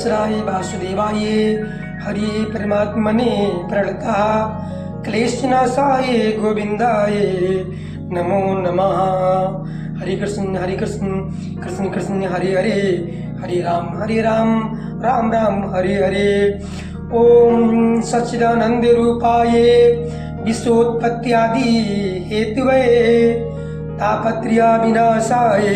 सहस्राय वासुदेवाय हरि परमात्मने प्रणतः क्लेशनाशाय गोविंदाय नमो नमः। हरे कृष्ण कृष्ण कृष्ण हरे हरे, हरे राम राम राम हरे हरे। ओम सच्चिदानंद रूपाय विश्वोत्पत्त्यादि हेतुवे तापत्रय विनाशाय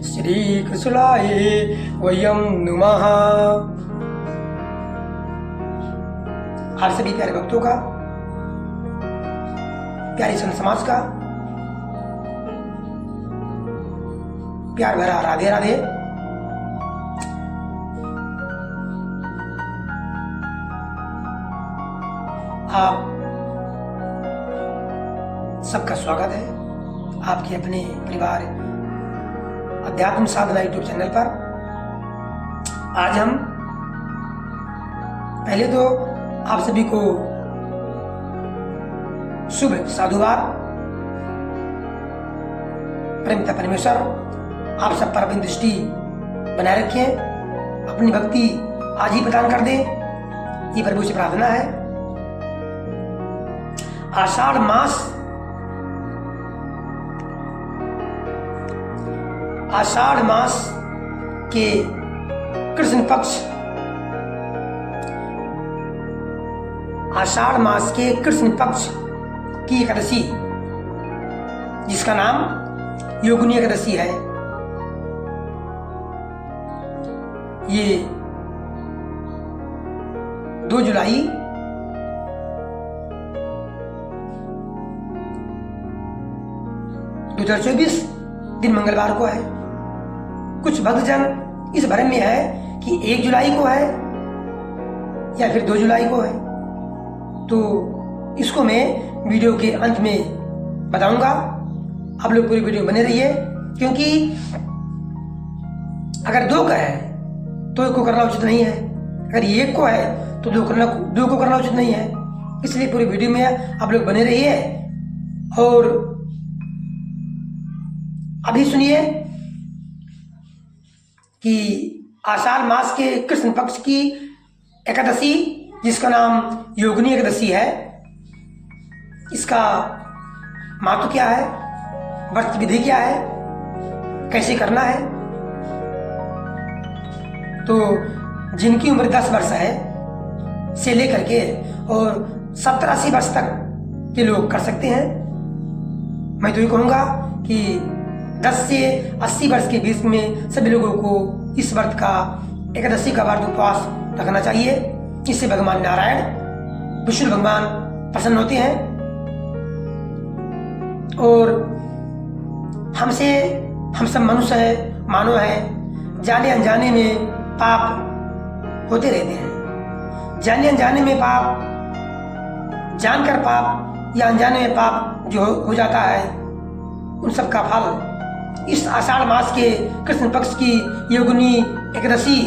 श्री कृष्णाय वयम नमः। आप सभी प्यारे भक्तों का, प्यारे संत समाज का प्यार भरा राधे राधे। आप सबका स्वागत है आपके अपने परिवार अध्यात्म साधना यूट्यूब चैनल पर। आज हम पहले तो आप सभी को शुभ साधुवाद। परमपिता परमेश्वर आप सब पर अपनी दृष्टि बनाए रखें, अपनी भक्ति आज ही प्रदान कर दे, ये प्रभु से प्रार्थना है। आषाढ़ मास, आषाढ़ मास के कृष्ण पक्ष, आषाढ़ मास के कृष्ण पक्ष की एकादशी, जिसका नाम योगिनी एकादशी है, ये 2 जुलाई 2024 दिन मंगलवार को है। कुछ भक्तजन इस भ्रम में है कि 1 जुलाई को है या फिर 2 जुलाई को है, तो इसको मैं वीडियो के अंत में बताऊंगा। आप लोग पूरी वीडियो बने रहिए, क्योंकि अगर 2 का है तो 1 को करना उचित नहीं है, अगर 1 को है तो 2 को करना उचित नहीं है। इसलिए पूरी वीडियो में आप लोग बने रहिए। और अभी सुनिए कि आषाढ़ मास के कृष्ण पक्ष की एकादशी, जिसका नाम योगिनी एकादशी है, इसका महत्व क्या है, व्रत विधि क्या है, कैसे करना है। तो जिनकी उम्र 10 वर्ष है से लेकर के और 70-80 वर्ष तक के लोग कर सकते हैं। मैं तो ये कहूँगा कि 10 से 80 वर्ष के बीच में सभी लोगों को इस व्रत का, एकादशी का व्रत उपवास रखना चाहिए। इससे भगवान नारायण, विष्णु भगवान प्रसन्न होते हैं और हम सब मनुष्य हैं, मानव हैं, जाने अनजाने में पाप होते रहते हैं। जाने अनजाने में पाप, जानकर पाप या अनजाने में पाप जो हो जाता है, उन सब का फल इस आषाढ़ मास के कृष्ण पक्ष की योगिनी एकादशी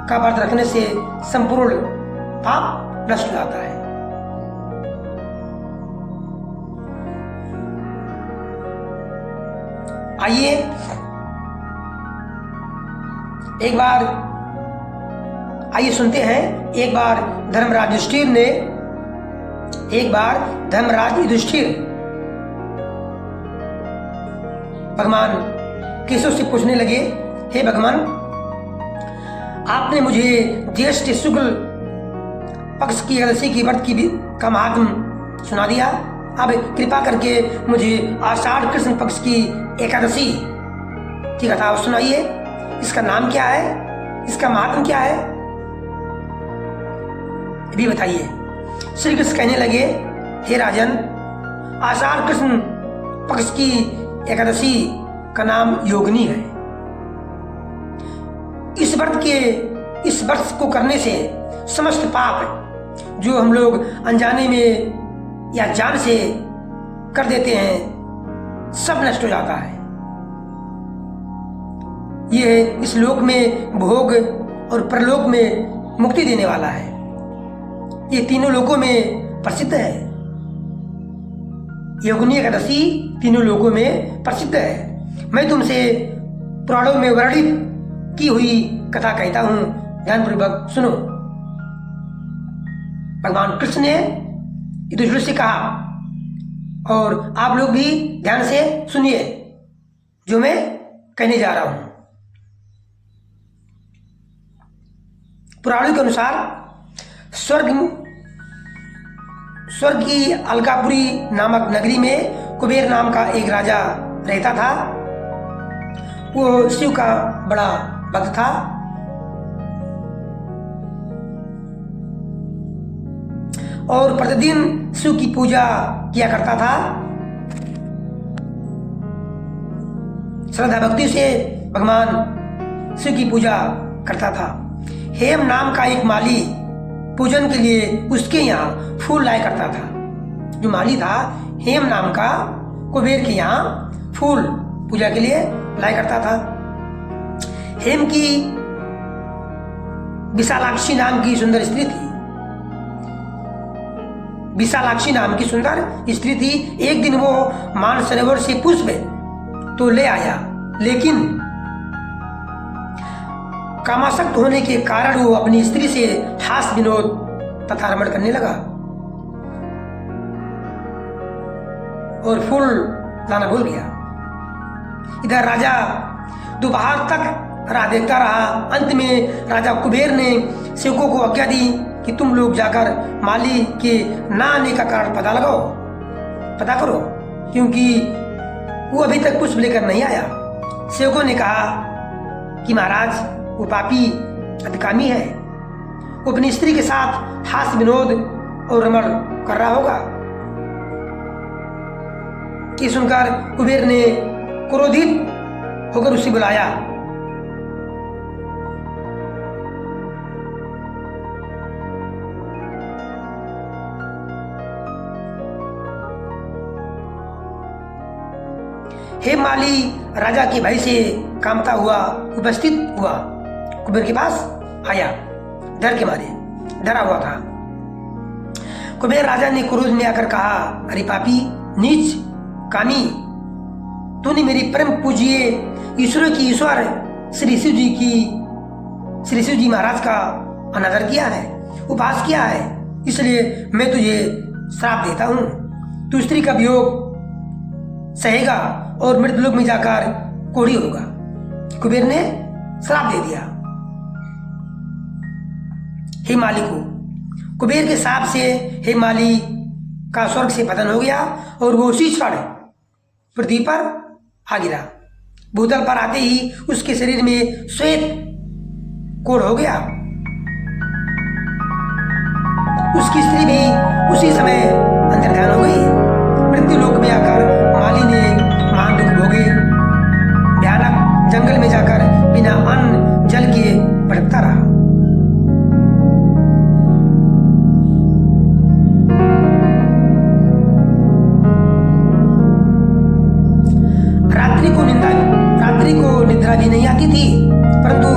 का व्रत रखने से संपूर्ण पाप नष्ट हो जाता है। आइए एक बार सुनते हैं। एक बार धर्मराज युधिष्ठिर भगवान केशव से पूछने लगे, हे भगवान, आपने मुझे ज्येष्ठ शुक्ल पक्ष की एकादशी की व्रत का महात्म सुना दिया। अब कृपा करके मुझे आषाढ़ कृष्ण पक्ष की एकादशी की कथा सुनाइए। इसका नाम क्या है, इसका महात्म क्या है, भी बताइए। श्री कृष्ण कहने लगे, हे राजन, आषाढ़ कृष्ण पक्ष की एकादशी का नाम योगिनी है। इस व्रत को करने से समस्त पाप जो हम लोग अनजाने में या जान से कर देते हैं, सब नष्ट हो जाता है। ये इस लोक में भोग और परलोक में मुक्ति देने वाला है। ये तीनों लोकों में प्रसिद्ध है। योगिनी एकादशी तीनों लोकों में प्रसिद्ध है। मैं तुमसे पुराणों में वर्णित की हुई कथा कहता हूँ, ध्यानपूर्वक सुनो। भगवान कृष्ण ने युधिष्ठिर से कहा और आप लोग भी ध्यान से सुनिए जो मैं कहने जा रहा हूं। पुराणों के अनुसार स्वर्ग की अलकापुरी नामक नगरी में कुबेर नाम का एक राजा रहता था। वो शिव का बड़ा भक्त था। और प्रतिदिन शिव की पूजा किया करता था। श्रद्धा भक्ति से भगवान शिव की पूजा करता था। हेम नाम का एक माली पूजन के लिए उसके यहाँ फूल लाया करता था। जो माली था हेम नाम का कुबेर के यहाँ फूल पूजा के लिए लाया करता था। हेम की विशालाक्षी नाम की सुंदर स्त्री थी। विशालाक्षी नाम की सुंदर स्त्री थी। एक दिन वो मानसरोवर से पुष्प तो ले आया, लेकिन कामासक्त होने के कारण वो अपनी स्त्री से हास विनोद तथा रमण करने लगा और फूल लाना भूल गया। इधर राजा दोपहर तक राह देखता रहा। अंत में राजा कुबेर ने सेवकों को आज्ञा दी कि तुम लोग जाकर माली के ना आने का कारण पता करो, क्योंकि वो अभी तक पुष्प लेकर नहीं आया। सेवकों ने कहा कि महाराज वो पापी अतिकामी है, वो अपनी स्त्री के साथ हास विनोद और रमण कर रहा होगा। ये सुनकर कुबेर ने क्रोधित होकर उसे बुलाया। हे माली राजा के भय से कांपता हुआ उपस्थित हुआ, कुबेर के पास आया। डर के मारे डरा हुआ था। कुबेर राजा ने क्रोध में आकर कहा, अरे पापी नीच कामी, तूने मेरी परम पूज्य ईश्वर की ईश्वर श्री शिव जी महाराज का अनादर किया है, उपहास किया है, इसलिए मैं तुझे श्राप देता हूं। तू स्त्री का वियोग सहेगा और मृतलोक में जाकर कोढ़ी होगा। कुबेर ने श्राप दे दिया हे माली को। कुबेर के शाप से हे माली का स्वर्ग से पतन हो गया और वो उसी क्षण पृथ्वी पर आ गिरा। भूतल पर आते ही उसके शरीर में श्वेत कोढ़ हो गया। उसकी स्त्री भी उसी समय अंतर्ध्यान हो गई। मृत्यु लोक में आकर माली ने महान दुख भोगे। भयानक जंगल में जाकर बिना अन्न जल के भटकता रहा। रात्रि को निद्रा भी नहीं आती थी, परंतु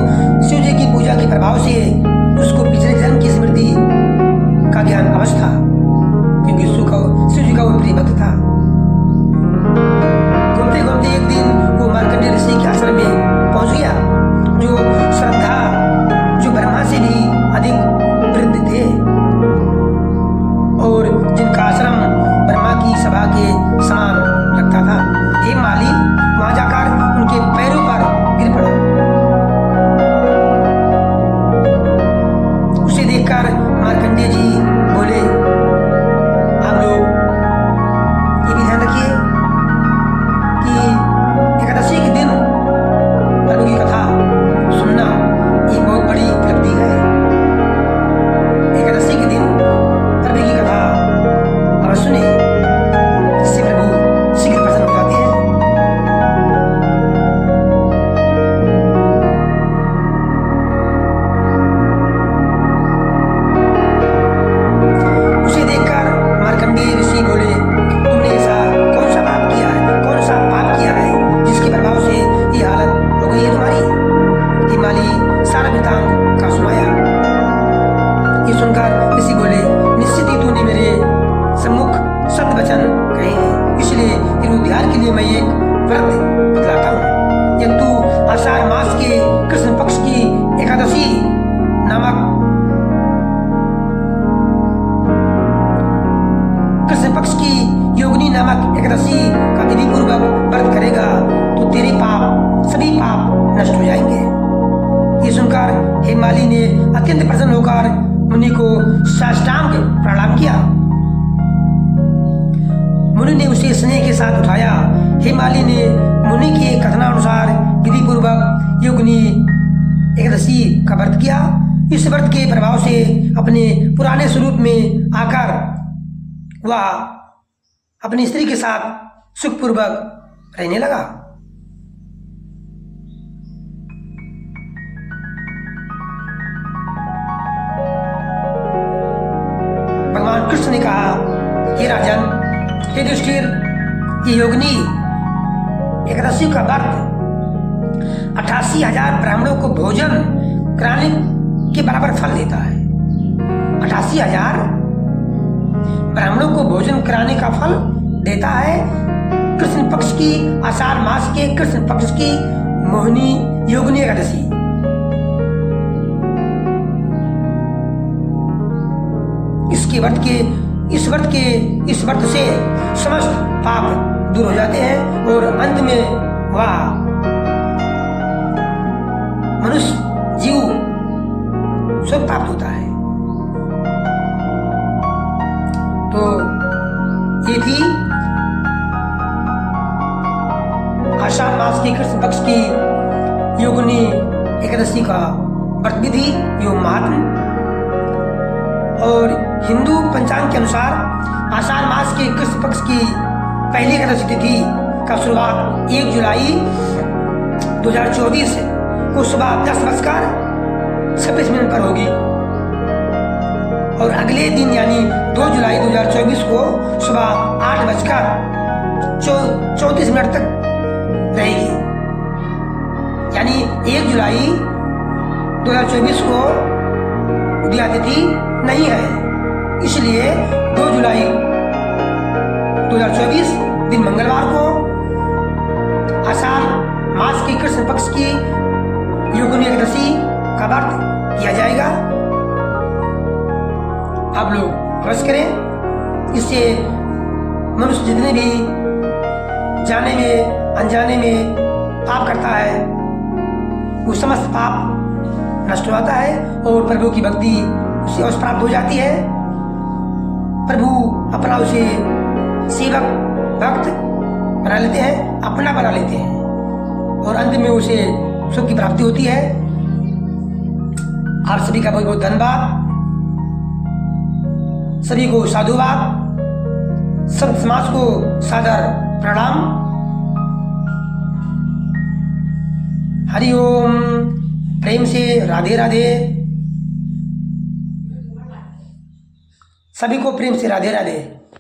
शिव जी की पूजा के प्रभाव से उसको पिछले जन्म की स्मृति का ज्ञान अवश्य था, क्योंकि शिव जी का वो प्रिय भक्त था। घूमते घूमते एक दिन वो मार्कंडेय ऋषि के आश्रम में पहुंच गया, जो ब्रह्मा से भी अधिक वृद्ध थे और जिनका आश्रम ब्रह्मा की सभा के समान लगता था। हे माली वहां जाकर उनके पैरों पर गिर पड़ा। उसे देखकर मार्कंडेय जी बोले, आप लोग ये भी ध्यान रखिए कि एकादशी के दिन प्रभु की कथा सुनना ये बहुत बड़ी उपलब्धि है। एकादशी के दिन प्रभु की कथा अवश्य सुने, जिससे प्रभु शीघ्र प्रसन्न हो जाते हैं। उसे देखकर मार्कंडेय ऋषि बोले, तुमने ऐसा कौन सा पाप किया है, कौन सा पाप किया है जिसके प्रभाव से ये हालत हो गई है तुम्हारी। हे माली सारा वृत्तांत का सुनाया। ये सुनकर ऋषि बोले, निश्चित ही तूने मेरे सम्मुख सत्य वचन कहे हैं, इसलिए उद्धार के लिए मैं एक व्रत बतलाता हूँ। यदि तू आषाढ़ मास के कृष्ण पक्ष की एकादशी नामक कृष्ण पक्ष की योगिनी नामक एकादशी का विधि पूर्वक व्रत करेगा तो तेरे पाप, सभी पाप नष्ट हो जाएंगे। ये सुनकर हेमाली ने अत्यंत प्रसन्न होकर मुनि को साष्टांग प्रणाम किया। मुनि ने उसे स्नेह के साथ उठाया। हेमाली ने मुनि के कथनानुसार विधि पूर्वक योगिनी एकादशी का व्रत किया। इस व्रत के प्रभाव से अपने पुराने स्वरूप में आकर वह अपनी स्त्री के साथ सुखपूर्वक रहने लगा। भगवान कृष्ण ने कहा, हे राजन, हे युधिष्ठिर, ये योगिनी एकादशी का व्रत 88,000 ब्राह्मणों को भोजन कराने के बराबर फल देता है। 88,000 ब्राह्मणों को भोजन कराने का फल देता है। कृष्ण पक्ष की, आषाढ़ मास के कृष्ण पक्ष की मोहिनी योगिनी एकादशी। इस व्रत से समस्त पाप दूर हो जाते हैं और अंत में वह मनुष्य जीव सुख प्राप्त होता है। तो ये थी आषाढ़ मास की कृष्ण पक्ष की योगिनी एकादशी का व्रत विधि एवं महात्म। और हिंदू पंचांग के अनुसार आषाढ़ मास के कृष्ण पक्ष की पहली एकादशी तिथि का शुरुआत 1 जुलाई 2024 को सुबह 10:26 पर होगी और अगले दिन यानी 2 जुलाई 2024 को सुबह 8:34 तक रहेगी। यानी 1 जुलाई 2024 को उदया तिथि नहीं है, इसलिए 2 जुलाई 2024 दिन मंगलवार को आषाढ़ मास की कृष्ण पक्ष की योगिनी एकादशी का व्रत किया जाएगा। आप लोग अवश्य करें। इससे मनुष्य जितने भी जाने में अनजाने में पाप करता है वो समस्त पाप नष्ट हो जाता है और प्रभु की भक्ति उसे अवश्य प्राप्त हो जाती है। प्रभु अपना उसे सेवक भक्त बना लेते हैं, अपना बना लेते हैं और अंत में उसे सुख की प्राप्ति होती है। आप सभी का बहुत बहुत धन्यवाद, सभी को साधुवाद, सब समाज को सादर प्रणाम। हरि ओम। प्रेम से राधे राधे। सभी को प्रेम से राधे राधे।